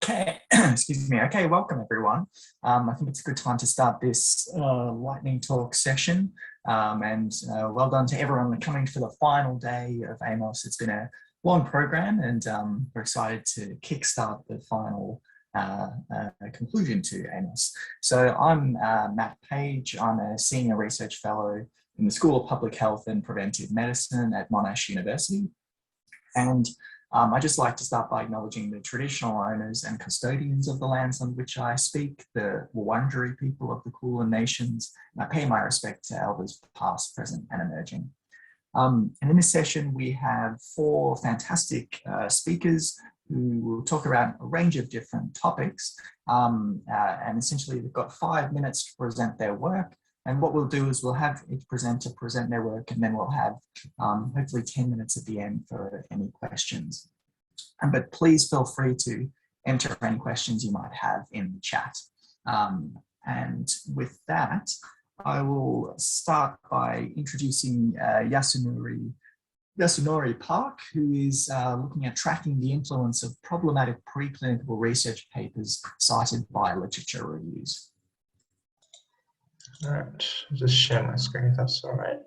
Okay, excuse me. Okay, welcome everyone. I think it's a good time to start this lightning talk session. Well done to everyone coming for the final day of AMOS. It's been a long program, and we're excited to kickstart the final conclusion to AMOS. So I'm Matt Page. I'm a senior research fellow in the School of Public Health and Preventive Medicine at Monash University. And I'd just like to start by acknowledging the traditional owners and custodians of the lands on which I speak, the Wurundjeri people of the Kulin Nations, and I pay my respect to elders past, present, and emerging. And in this session, we have four fantastic speakers who will talk about a range of different topics. And essentially, they've got 5 minutes to present their work. And what we'll do is we'll have each presenter present their work, and then we'll have hopefully 10 minutes at the end for any questions. But please feel free to enter any questions you might have in the chat. And with that, I will start by introducing Yasounori Park, who is looking at tracking the influence of problematic preclinical research papers cited by literature reviews. All right, I'll just share my screen if that's all right.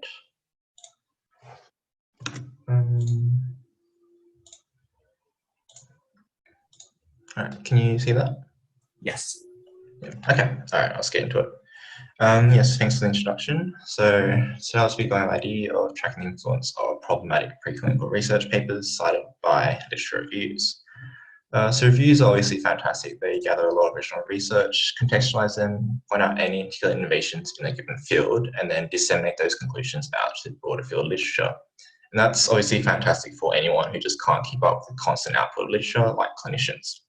All right, can you see that? Yes. Yeah. Okay, all right, let's get into it. Yes, thanks for the introduction. So I'll speak on the idea of tracking the influence of problematic preclinical research papers cited by literature reviews. So reviews are obviously fantastic. They gather a lot of original research, contextualize them, point out any particular innovations in a given field, and then disseminate those conclusions out to the broader field literature. And that's obviously fantastic for anyone who just can't keep up with the constant output of literature, like clinicians.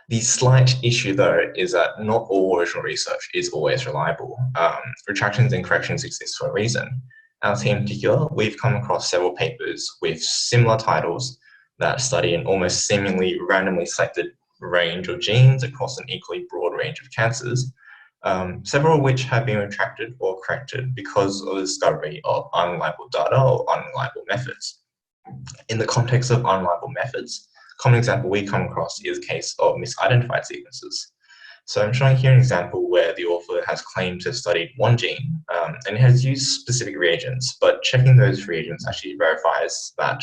The slight issue, though, is that not all original research is always reliable. Retractions and corrections exist for a reason. Our team in particular, we've come across several papers with similar titles that study an almost seemingly randomly selected range of genes across an equally broad range of cancers, several of which have been retracted or corrected because of the discovery of unreliable data or unreliable methods. In the context of unreliable methods, a common example we come across is a case of misidentified sequences. So I'm showing here an example where the author has claimed to have studied one gene and has used specific reagents, but checking those reagents actually verifies that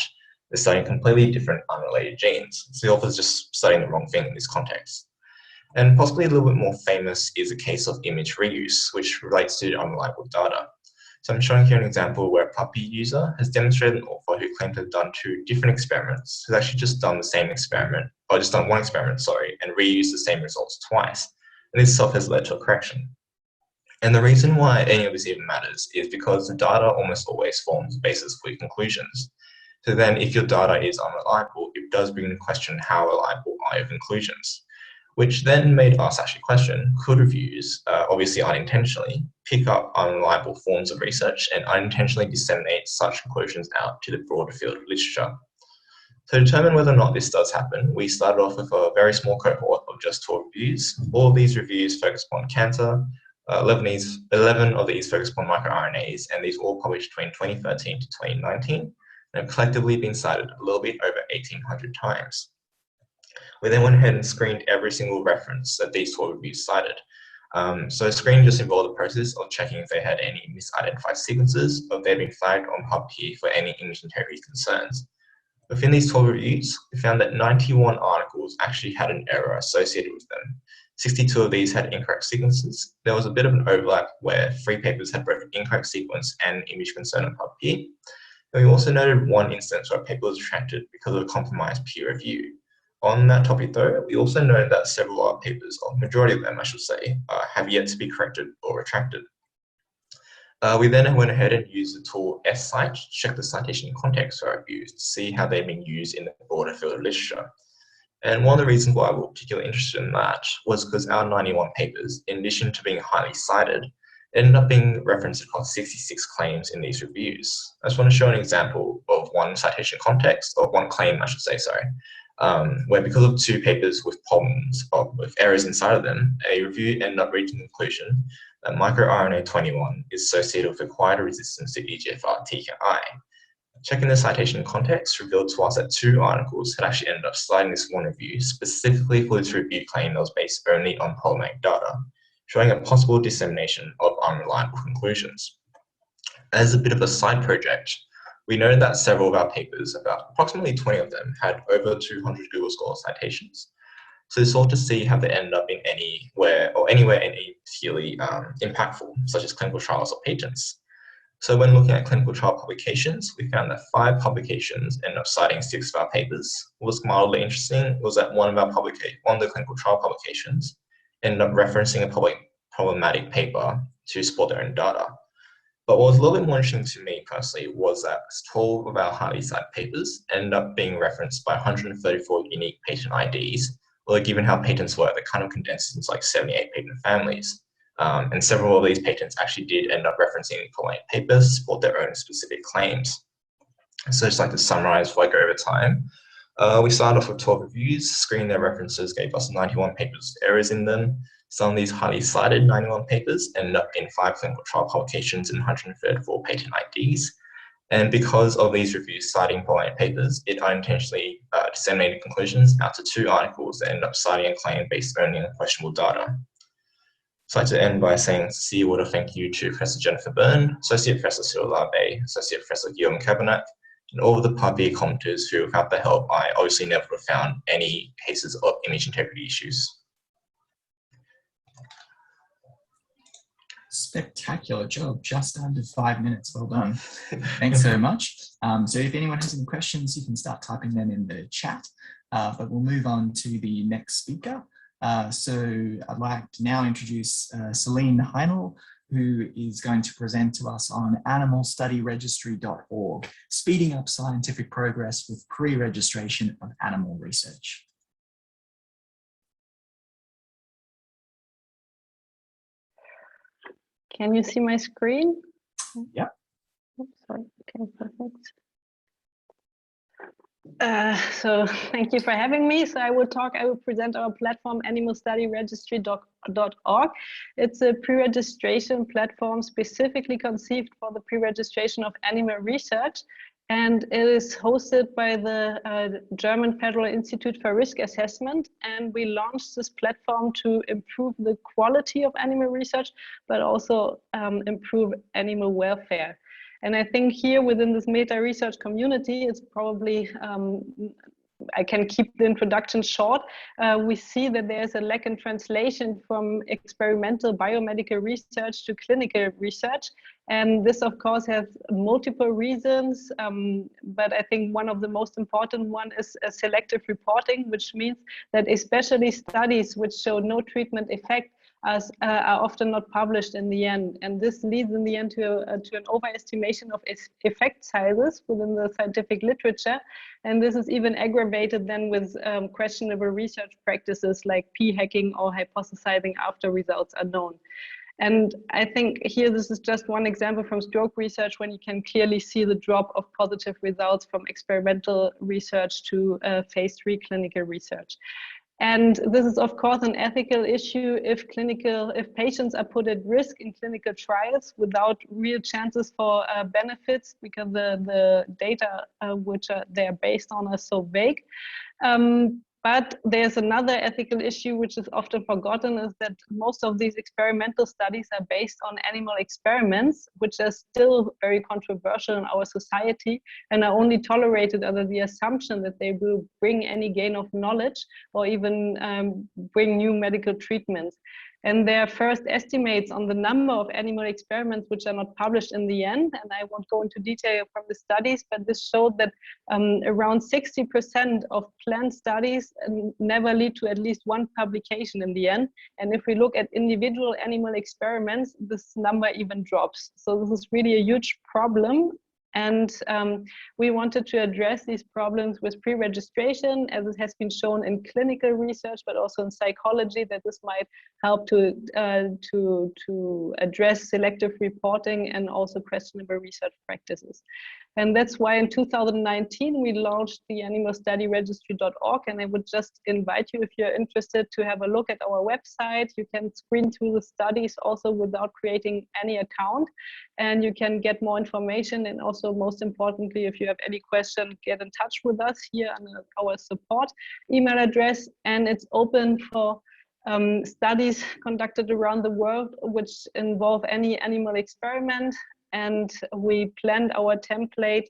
they're studying completely different unrelated genes. So the author's just studying the wrong thing in this context. And possibly a little bit more famous is a case of image reuse, which relates to unreliable data. So I'm showing here an example where a puppy user has demonstrated an author who claimed to have done 2 different experiments, has actually just done the same experiment, or just done one experiment, sorry, and reused the same results twice. And this itself has led to a correction. And the reason why any of this even matters is because the data almost always forms the basis for your conclusions. So then if your data is unreliable, it does bring into question how reliable are your conclusions, which then made us actually question, could reviews, obviously unintentionally, pick up unreliable forms of research and unintentionally disseminate such conclusions out to the broader field of literature? To determine whether or not this does happen, we started off with a very small cohort of just 12 reviews. All of these reviews focused upon cancer, 11 of these focused upon microRNAs, and these all published between 2013 to 2019. And have collectively been cited a little bit over 1,800 times. We then went ahead and screened every single reference that these 12 reviews cited. So screening just involved the process of checking if they had any misidentified sequences, or if they'd been flagged on PubPeer for any image integrity concerns. Within these 12 reviews, we found that 91 articles actually had an error associated with them. 62 of these had incorrect sequences. There was a bit of an overlap where 3 papers had both incorrect sequence and image concern on PubPeer. And we also noted one instance where a paper was retracted because of a compromised peer review. On that topic though, we also noted that several other papers, or the majority of them I should say, have yet to be corrected or retracted. We then went ahead and used the tool scite to check the citation context for our reviews to see how they've been used in the broader field of literature. And one of the reasons why we're particularly interested in that was because our 91 papers, in addition to being highly cited, ended up being referenced across 66 claims in these reviews. I just want to show an example of one citation context, or one claim, I should say, sorry, where because of 2 papers with problems, or with errors inside of them, a review ended up reaching the conclusion that microRNA 21 is associated with acquired resistance to EGFR TKI. Checking the citation context revealed to us that 2 articles had actually ended up citing this one review specifically for this review claim that was based only on problematic data, showing a possible dissemination of unreliable conclusions. As a bit of a side project, we noted that several of our papers, about approximately 20 of them, had over 200 Google Scholar citations. So it's all to see how they end up in anywhere any particularly impactful, such as clinical trials or patents. So when looking at clinical trial publications, we found that 5 publications ended up citing 6 of our papers. What was mildly interesting was that one of the clinical trial publications ended up referencing a problematic paper to support their own data. But what was a little bit more interesting to me personally was that 12 of our highly cited papers ended up being referenced by 134 unique patent IDs. Well, given how patents work, they kind of condensed into like 78 patent families. And several of these patents actually did end up referencing problematic papers to support their own specific claims. So just like to summarize before I go over time, we started off with 12 reviews, screening their references gave us 91 papers with errors in them. Some of these highly cited 91 papers ended up in 5 clinical trial publications and 134 patent IDs. And because of these reviews citing problematic papers, it unintentionally disseminated conclusions out to 2 articles that ended up citing a claim based only on questionable data. So I'd like to end by saying a sincere word of thank you to Professor Jennifer Byrne, Associate Professor Cyril Larbe, Associate Professor Guillaume Cabernac, and all of the Part B commenters who, without their help, I obviously never would have found any cases of image integrity issues. Spectacular job, just under 5 minutes, well done. Thanks so much. So if anyone has any questions, you can start typing them in the chat, but we'll move on to the next speaker. So I'd like to now introduce Celine Heinl, who is going to present to us on animalstudyregistry.org, speeding up scientific progress with pre-registration of animal research. Can you see my screen? Yep. Oops, sorry. Okay, perfect. So thank you for having me. So I will present our platform aimos2021.org. It's a pre-registration platform specifically conceived for the pre-registration of animal research. And it is hosted by the German Federal Institute for Risk Assessment. And we launched this platform to improve the quality of animal research, but also improve animal welfare. And I think here within this meta research community, it's probably, I can keep the introduction short. We see that there's a lack in translation from experimental biomedical research to clinical research. And this, of course, has multiple reasons, but I think one of the most important one is selective reporting, which means that especially studies which show no treatment effect are often not published in the end. And this leads in the end to an overestimation of effect sizes within the scientific literature. And this is even aggravated then with questionable research practices like p-hacking or hypothesizing after results are known. And I think here, this is just one example from stroke research when you can clearly see the drop of positive results from experimental research to phase 3 clinical research. And this is, of course, an ethical issue if patients are put at risk in clinical trials without real chances for benefits, because the data which they're based on are so vague. But there's another ethical issue which is often forgotten, is that most of these experimental studies are based on animal experiments, which are still very controversial in our society and are only tolerated under the assumption that they will bring any gain of knowledge or even bring new medical treatments. And there are first estimates on the number of animal experiments which are not published in the end. And I won't go into detail from the studies, but this showed that around 60% of planned studies never lead to at least one publication in the end. And if we look at individual animal experiments, this number even drops. So this is really a huge problem. And we wanted to address these problems with pre-registration, as it has been shown in clinical research, but also in psychology, that this might help to address selective reporting and also questionable research practices. And that's why in 2019, we launched the aimos2021.org. And I would just invite you, if you're interested, to have a look at our website. You can screen through the studies also without creating any account. and you can get more information. And also, most importantly, if you have any question, get in touch with us here on our support email address. And it's open for studies conducted around the world which involve any animal experiment. And we planned our template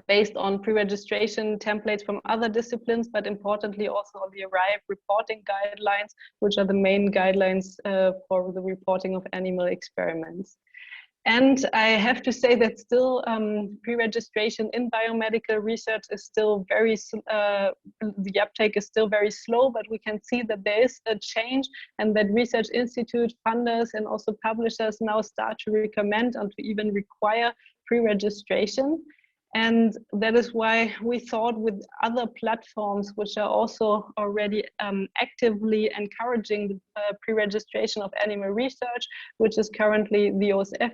based on pre-registration templates from other disciplines, but importantly also the ARRIVE reporting guidelines, which are the main guidelines for the reporting of animal experiments. And I have to say that still pre-registration in biomedical research is still very, the uptake is still very slow, but we can see that there is a change, and that research institute funders and also publishers now start to recommend and to even require pre-registration. And that is why we thought with other platforms which are also already actively encouraging the pre-registration of animal research, which is currently the OSF,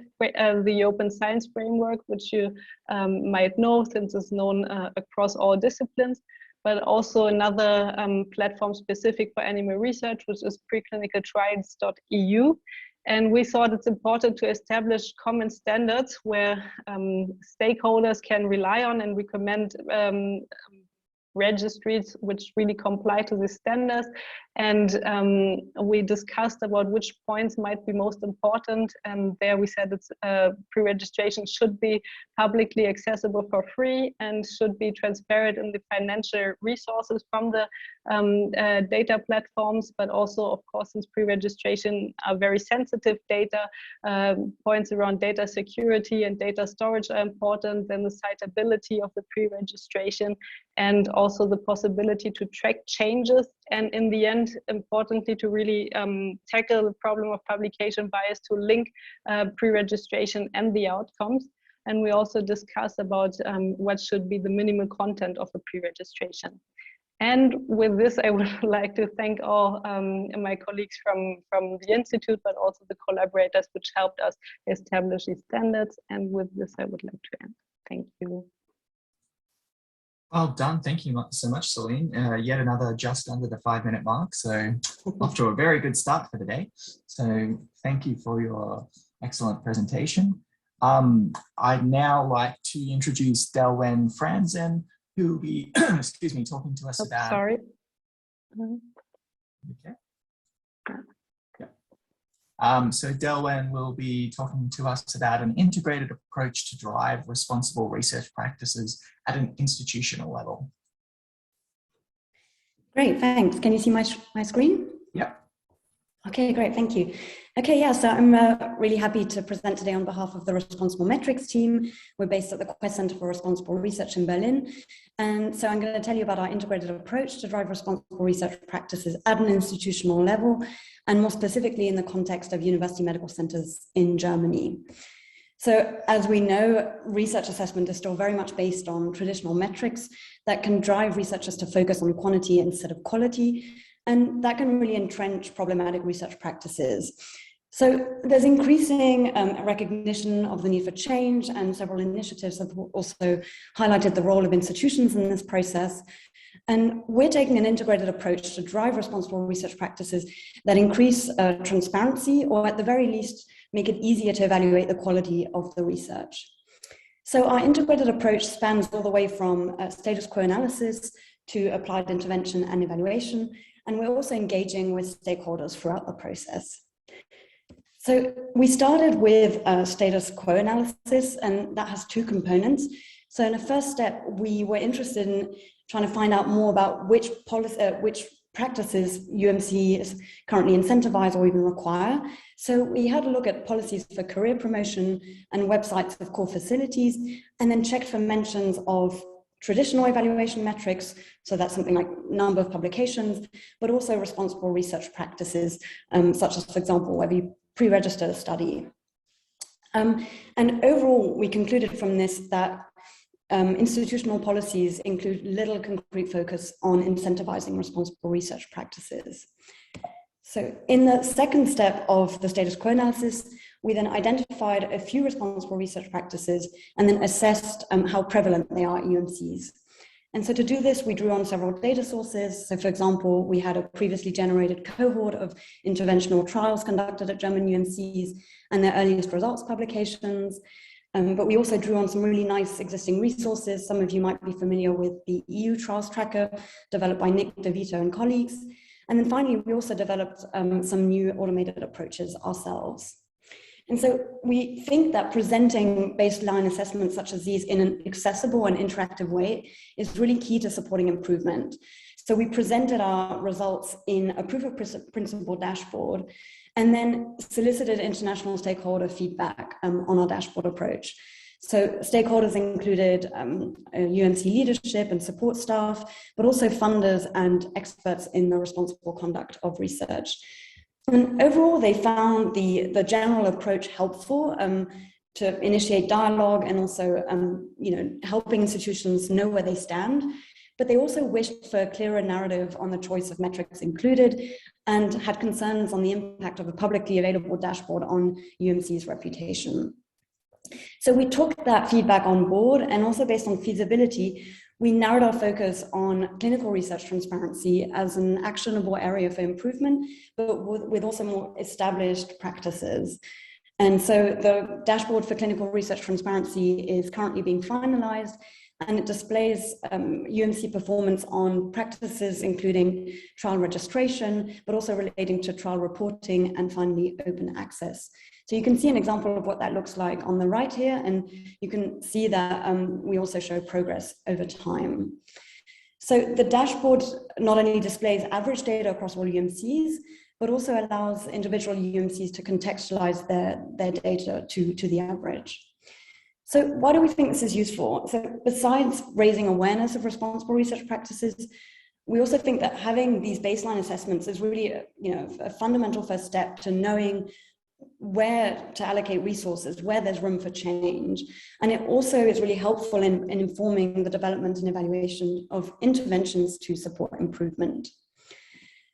the Open Science Framework, which you might know since it's known across all disciplines, but also another platform specific for animal research, which is preclinicaltrials.eu. And we thought it's important to establish common standards where stakeholders can rely on and recommend registries which really comply to the standards. And we discussed about which points might be most important. And there we said it's pre-registration should be publicly accessible for free and should be transparent in the financial resources from the data platforms, but also, of course, since pre-registration are very sensitive data, points around data security and data storage are important, then the citability of the pre-registration, and also the possibility to track changes, and in the end, importantly, to really tackle the problem of publication bias, to link pre-registration and the outcomes. And we also discuss about what should be the minimal content of the pre-registration. And with this, I would like to thank all my colleagues from the Institute, but also the collaborators which helped us establish these standards. And with this, I would like to end. Thank you. Well done. Thank you so much, Celine. Yet another just under the 5-minute mark. So off to a very good start for the day. So thank you for your excellent presentation. I'd now like to introduce Delwen Franzen, who will be, excuse me, talking to us about... Sorry. Okay. So Delwen will be talking to us about an integrated approach to drive responsible research practices at an institutional level. Great, thanks. Can you see my screen? Yep. Okay, great, thank you. Okay, yeah, so I'm really happy to present today on behalf of the Responsible Metrics team. We're based at the Quest Center for Responsible Research in Berlin. And so I'm going to tell you about our integrated approach to drive responsible research practices at an institutional level, and more specifically in the context of university medical centers in Germany. So as we know, research assessment is still very much based on traditional metrics that can drive researchers to focus on quantity instead of quality, and that can really entrench problematic research practices. So there's increasing recognition of the need for change, and several initiatives have also highlighted the role of institutions in this process. And we're taking an integrated approach to drive responsible research practices that increase transparency, or at the very least, make it easier to evaluate the quality of the research. So our integrated approach spans all the way from status quo analysis to applied intervention and evaluation, and we're also engaging with stakeholders throughout the process. So we started with status quo analysis, and that has two components. So in a first step, we were interested in trying to find out more about which practices UMCs currently incentivize or even require. So we had a look at policies for career promotion and websites of core facilities, and then checked for mentions of traditional evaluation metrics, so that's something like number of publications, but also responsible research practices, such as, for example, whether you pre-register a study. And overall, we concluded from this that institutional policies include little concrete focus on incentivizing responsible research practices. So in the second step of the status quo analysis, we then identified a few responsible research practices and then assessed how prevalent they are at UMCs. And so to do this, we drew on several data sources. So for example, we had a previously generated cohort of interventional trials conducted at German UMCs and their earliest results publications. But we also drew on some really nice existing resources. Some of you might be familiar with the EU Trials Tracker developed by Nick DeVito and colleagues. And then finally, we also developed some new automated approaches ourselves. And so we think that presenting baseline assessments such as these in an accessible and interactive way is really key to supporting improvement. So we presented our results in a proof of principle dashboard and then solicited international stakeholder feedback on our dashboard approach. So stakeholders included UMC leadership and support staff, but also funders and experts in the responsible conduct of research. And overall, they found the general approach helpful to initiate dialogue and also helping institutions know where they stand. But they also wished for a clearer narrative on the choice of metrics included and had concerns on the impact of a publicly available dashboard on UMC's reputation. So we took that feedback on board, and also based on feasibility, we narrowed our focus on clinical research transparency as an actionable area for improvement, but with also more established practices. And so the dashboard for clinical research transparency is currently being finalized, and it displays UMC performance on practices including trial registration, but also relating to trial reporting and finally open access. So you can see an example of what that looks like on the right here, and you can see that we also show progress over time. So the dashboard not only displays average data across all UMCs, but also allows individual UMCs to contextualize their data to the average. So why do we think this is useful? So besides raising awareness of responsible research practices, we also think that having these baseline assessments is really a fundamental first step to knowing where to allocate resources, where there's room for change. And it also is really helpful in informing the development and evaluation of interventions to support improvement.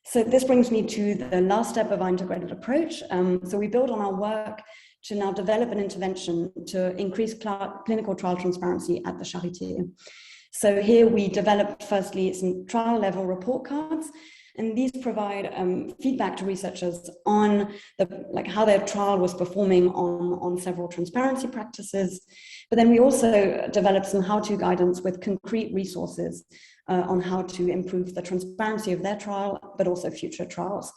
So this brings me to the last step of our integrated approach. So we build on our work to now develop an intervention to increase clinical trial transparency at the Charité. So here we developed firstly some trial level report cards, and these provide feedback to researchers on how their trial was performing on several transparency practices. But then we also developed some how-to guidance with concrete resources on how to improve the transparency of their trial, but also future trials.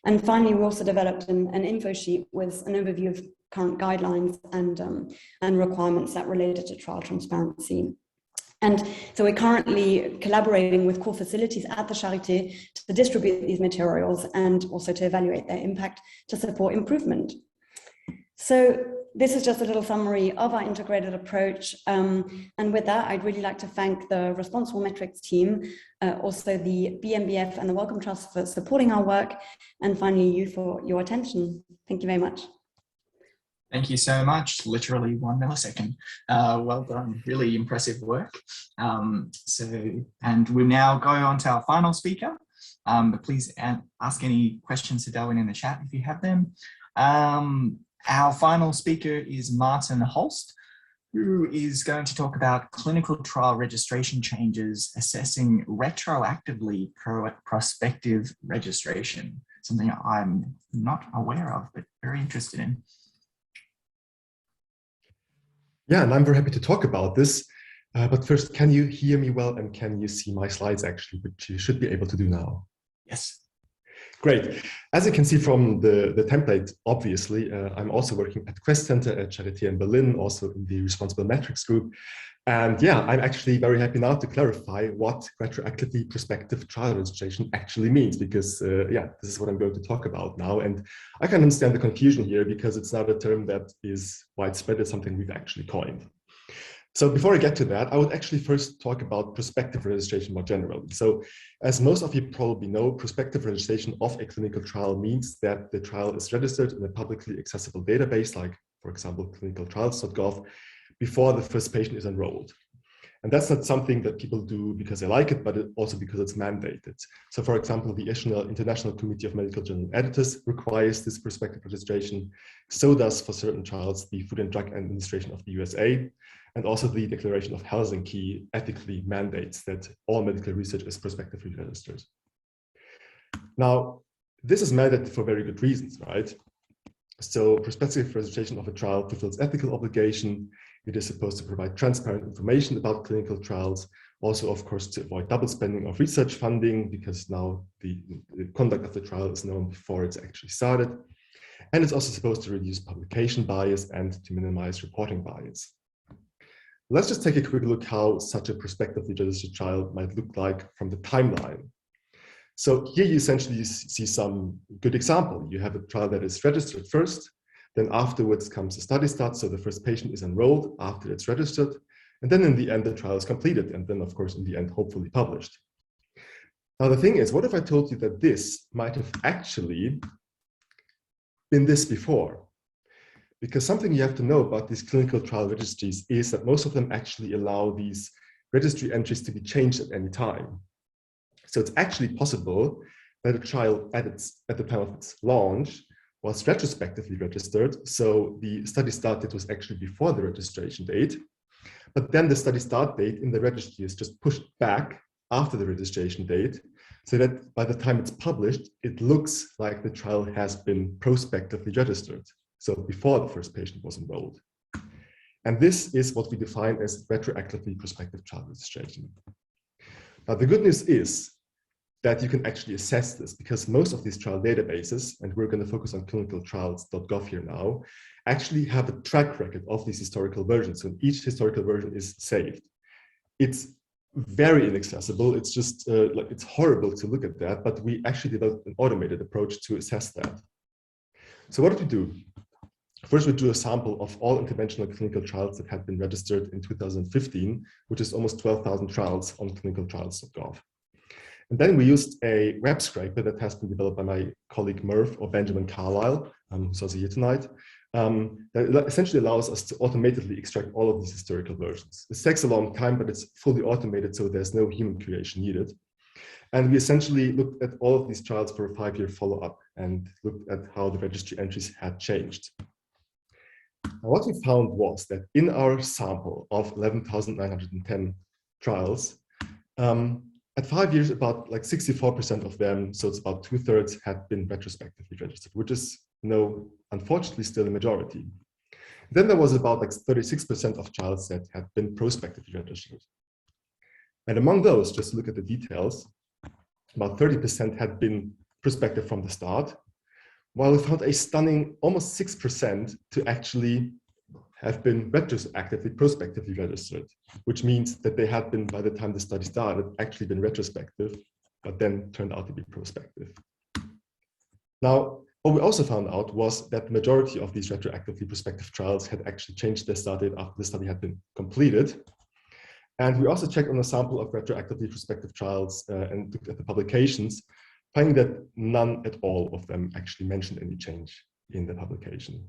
And finally, we also developed an info sheet with an overview of current guidelines and requirements that related to trial transparency. And so we're currently collaborating with core facilities at the Charité to distribute these materials and also to evaluate their impact to support improvement. So this is just a little summary of our integrated approach. And with that, I'd really like to thank the Responsible Metrics team, also the BMBF and the Wellcome Trust for supporting our work, and finally you for your attention. Thank you very much. Thank you so much. Literally 1 millisecond. Well done. Really impressive work. And we'll now go on to our final speaker. But please ask any questions to Delwen in the chat if you have them. Our final speaker is Martin Holst, who is going to talk about clinical trial registration changes, assessing retroactively prospective registration, something I'm not aware of, but very interested in. Yeah, and I'm very happy to talk about this. But first, can you hear me well, and can you see my slides actually, which you should be able to do now? Yes. Great. As you can see from the template, obviously, I'm also working at Quest Center at Charité in Berlin, also in the Responsible Metrics group. And yeah, I'm actually very happy now to clarify what retroactively prospective trial registration actually means, because yeah, this is what I'm going to talk about now. And I can understand the confusion here because it's not a term that is widespread, it's something we've actually coined. So before I get to that, I would actually first talk about prospective registration more generally. So as most of you probably know, prospective registration of a clinical trial means that the trial is registered in a publicly accessible database, like, for example, clinicaltrials.gov, before the first patient is enrolled. And that's not something that people do because they like it, but also because it's mandated. So for example, the International Committee of Medical Journal Editors requires this prospective registration. So does, for certain trials, the Food and Drug Administration of the USA. And also the Declaration of Helsinki ethically mandates that all medical research is prospectively registered. Now, this is mandated for very good reasons, right? So prospective registration of a trial fulfills ethical obligation. It is supposed to provide transparent information about clinical trials. Also, of course, to avoid double spending of research funding, because now the conduct of the trial is known before it's actually started. And it's also supposed to reduce publication bias and to minimize reporting bias. Let's just take a quick look how such a prospectively registered trial might look like from the timeline. So here you essentially see some good example. You have a trial that is registered first, then afterwards comes the study start. So the first patient is enrolled after it's registered. And then in the end, the trial is completed. And then of course, in the end, hopefully published. Now the thing is, what if I told you that this might have actually been this before? Because something you have to know about these clinical trial registries is that most of them actually allow these registry entries to be changed at any time. So it's actually possible that a trial at the time of its launch was retrospectively registered. So the study start date was actually before the registration date, but then the study start date in the registry is just pushed back after the registration date, so that by the time it's published, it looks like the trial has been prospectively registered. So before the first patient was enrolled. And this is what we define as retroactively prospective trial registration. Now, the good news is that you can actually assess this, because most of these trial databases, and we're going to focus on clinicaltrials.gov here now, actually have a track record of these historical versions. So each historical version is saved. It's very inaccessible. It's just it's horrible to look at that, but we actually developed an automated approach to assess that. So what did we do? First, we drew a sample of all interventional clinical trials that had been registered in 2015, which is almost 12,000 trials on clinicaltrials.gov. And then we used a web scraper that has been developed by my colleague Murph or Benjamin Carlisle, who's also here tonight, that essentially allows us to automatically extract all of these historical versions. This takes a long time, but it's fully automated, so there's no human creation needed. And we essentially looked at all of these trials for a 5-year follow-up and looked at how the registry entries had changed. Now, what we found was that in our sample of 11,910 trials, at 5 years, about like 64% of them, so it's about 2/3, had been retrospectively registered, which is, unfortunately still a majority. Then there was about like 36% of trials that had been prospectively registered. And among those, just to look at the details, about 30% had been prospective from the start, while we found a stunning almost 6% to actually have been retroactively prospectively registered, which means that they had been, by the time the study started, actually been retrospective, but then turned out to be prospective. Now, what we also found out was that the majority of these retroactively prospective trials had actually changed their start date after the study had been completed. And we also checked on a sample of retroactively prospective trials and looked at the publications, finding that none at all of them actually mentioned any change in the publication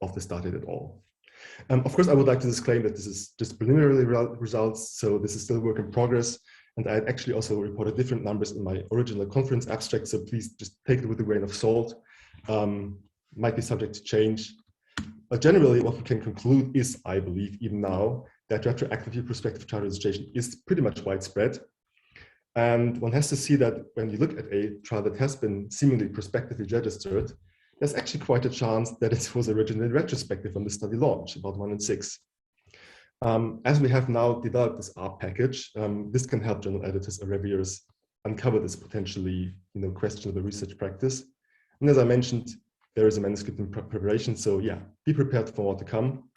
of the start date at all. Of course, I would like to disclaim that this is just preliminary results, so this is still a work in progress. And I actually also reported different numbers in my original conference abstract, so please just take it with a grain of salt. Might be subject to change. But generally, what we can conclude is, I believe, even now, that retroactively prospective trial registration is pretty much widespread. And one has to see that when you look at a trial that has been seemingly prospectively registered, there's actually quite a chance that it was originally retrospective when the study launched, about 1 in 6. As we have now developed this R package, this can help journal editors or reviewers uncover this potentially questionable research practice. And as I mentioned, there is a manuscript in preparation, so yeah, be prepared for more to come.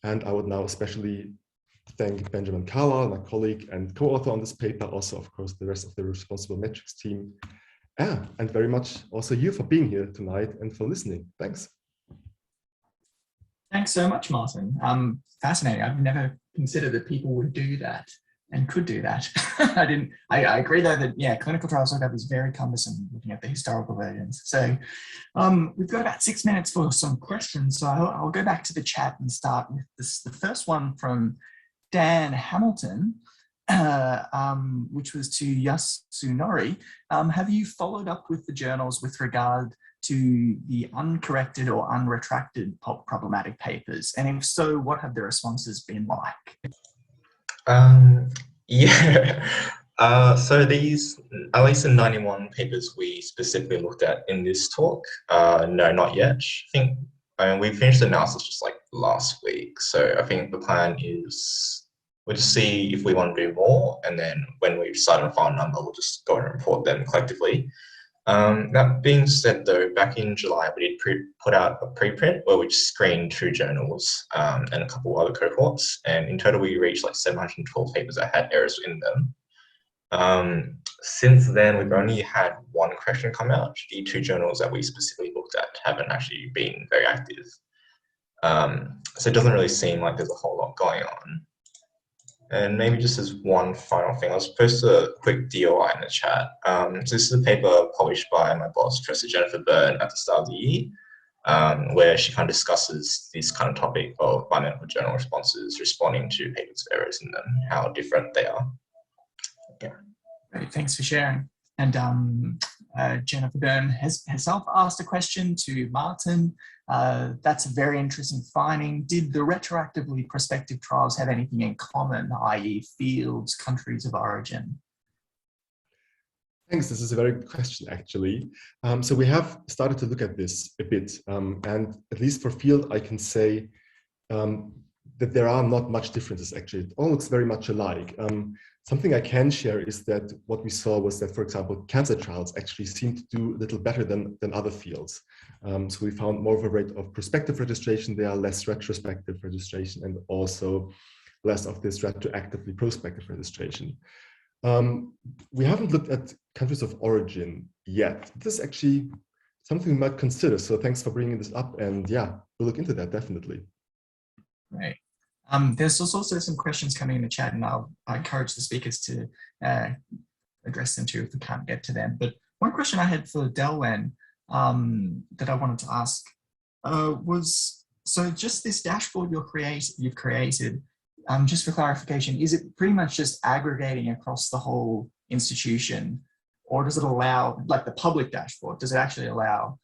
And I would now especially thank Benjamin Carlisle, my colleague and co-author on this paper, also, of course, the rest of the Responsible Metrics team. And very much also you for being here tonight and for listening. Thanks. Thanks so much, Martin. Fascinating. I've never considered that people would do that and could do that. I agree though that, yeah, clinicaltrials.gov is very cumbersome looking at the historical versions. So we've got about 6 minutes for some questions. So I'll go back to the chat and start with the first one from Dan Hamilton. which was to Yasounori. Have you followed up with the journals with regard to the uncorrected or unretracted problematic papers? And if so, what have the responses been like? Yeah. So these, at least the 91 papers we specifically looked at in this talk, no, not yet. I mean, we finished the analysis just like last week. So I think the plan is we'll just see if we want to do more. And then when we decide on a final number, we'll just go and report them collectively. That being said, though, back in July, we did put out a preprint where we screened 2 journals and a couple other cohorts. And in total, we reached like 712 papers that had errors in them. Since then, we've only had 1 correction come out. The 2 journals that we specifically looked at haven't actually been very active. So it doesn't really seem like there's a whole lot going on. And maybe just as one final thing, I'll post a quick DOI in the chat. So this is a paper published by my boss, Professor Jennifer Byrne, at the start of the year, where she kind of discusses this kind of topic of biomedical journal responses responding to papers with errors in them, how different they are. Yeah. Great, thanks for sharing. And Jennifer Byrne has herself asked a question to Martin. That's a very interesting finding. Did the retroactively prospective trials have anything in common, i.e. fields, countries of origin? Thanks, this is a very good question actually. So we have started to look at this a bit, and at least for field I can say that there are not much differences actually. It all looks very much alike. Something I can share is that what we saw was that, for example, cancer trials actually seem to do a little better than other fields. So we found more of a rate of prospective registration. There are less retrospective registration and also less of this retroactively prospective registration. We haven't looked at countries of origin yet. This is actually something we might consider. So thanks for bringing this up. And yeah, we'll look into that definitely. Right. There's also some questions coming in the chat, and I encourage the speakers to address them too if we can't get to them. But one question I had for Delwen that I wanted to ask was, so just this dashboard you've created, just for clarification, is it pretty much just aggregating across the whole institution, or does it allow, like the public dashboard, does it actually allow,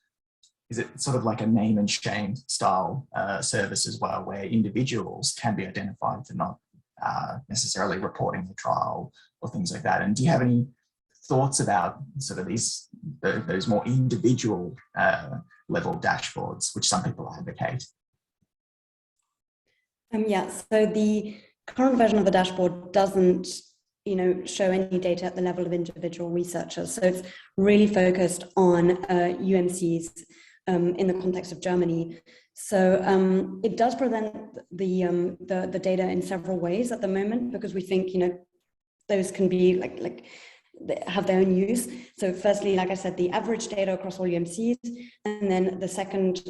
is it sort of like a name and shame style service as well, where individuals can be identified for not necessarily reporting the trial or things like that? And do you have any thoughts about sort of those more individual level dashboards, which some people advocate? Yeah, so the current version of the dashboard doesn't show any data at the level of individual researchers. So it's really focused on UMCs in the context of Germany. So it does present the data in several ways at the moment, because we think those can be like have their own use. So firstly, like I said, the average data across all UMCs, and then the second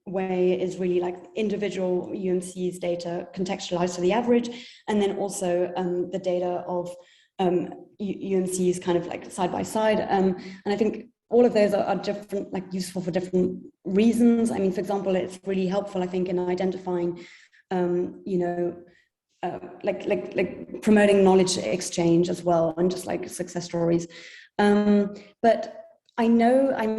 way is really like individual UMCs data contextualized to the average, and then also the data of UMCs kind of like side by side. And I think all of those are different, like useful for different reasons. I mean, for example, it's really helpful, I think, in identifying, like promoting knowledge exchange as well, and just like success stories. But I'm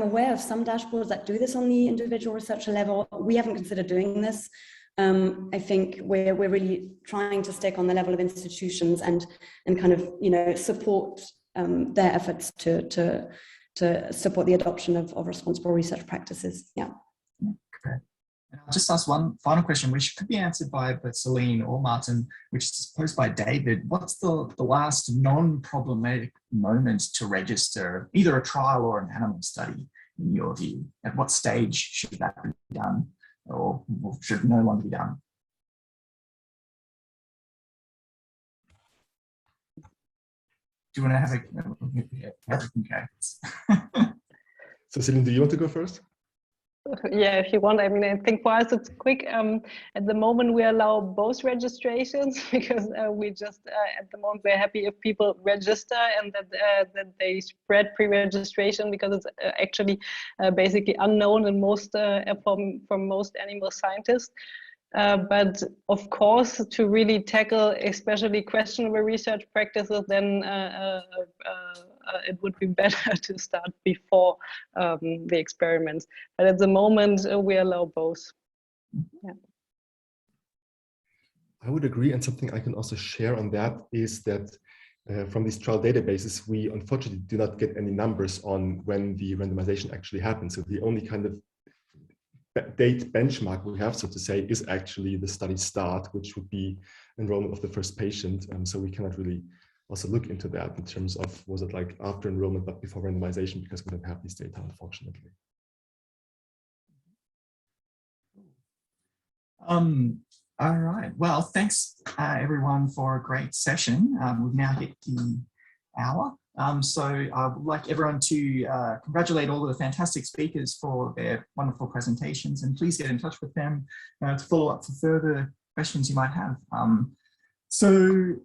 aware of some dashboards that do this on the individual researcher level. We haven't considered doing this. I think we're really trying to stick on the level of institutions and kind of support their efforts to support the adoption of responsible research practices. Yeah. Okay. And I'll just ask one final question, which could be answered by Celine or Martin, which is posed by David. What's the last non-problematic moment to register either a trial or an animal study in your view? At what stage should that be done, or should no longer be done? Do you want to have a So Celine, do you want to go first? Yeah, if you want. I mean, I think for us it's quick. At the moment, we allow both registrations because we just at the moment we're happy if people register and that they spread pre-registration, because it's actually basically unknown in most from most animal scientists. But of course, to really tackle especially questionable research practices, then it would be better to start before the experiments. But at the moment, we allow both. Yeah. I would agree, and something I can also share on that is that from these trial databases, we unfortunately do not get any numbers on when the randomization actually happens. So the only kind of date benchmark we have, so to say, is actually the study start, which would be enrollment of the first patient. So we cannot really also look into that in terms of, was it like after enrollment but before randomization, because we don't have these data, unfortunately. All right. Well, thanks everyone for a great session. We've now hit the hour. So I would like everyone to congratulate all of the fantastic speakers for their wonderful presentations, and please get in touch with them to follow up for further questions you might have. So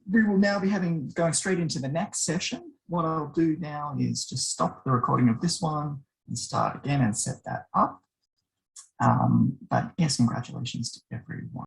we will now be going straight into the next session. What I'll do now is just stop the recording of this one and start again and set that up. But yes, congratulations to everyone.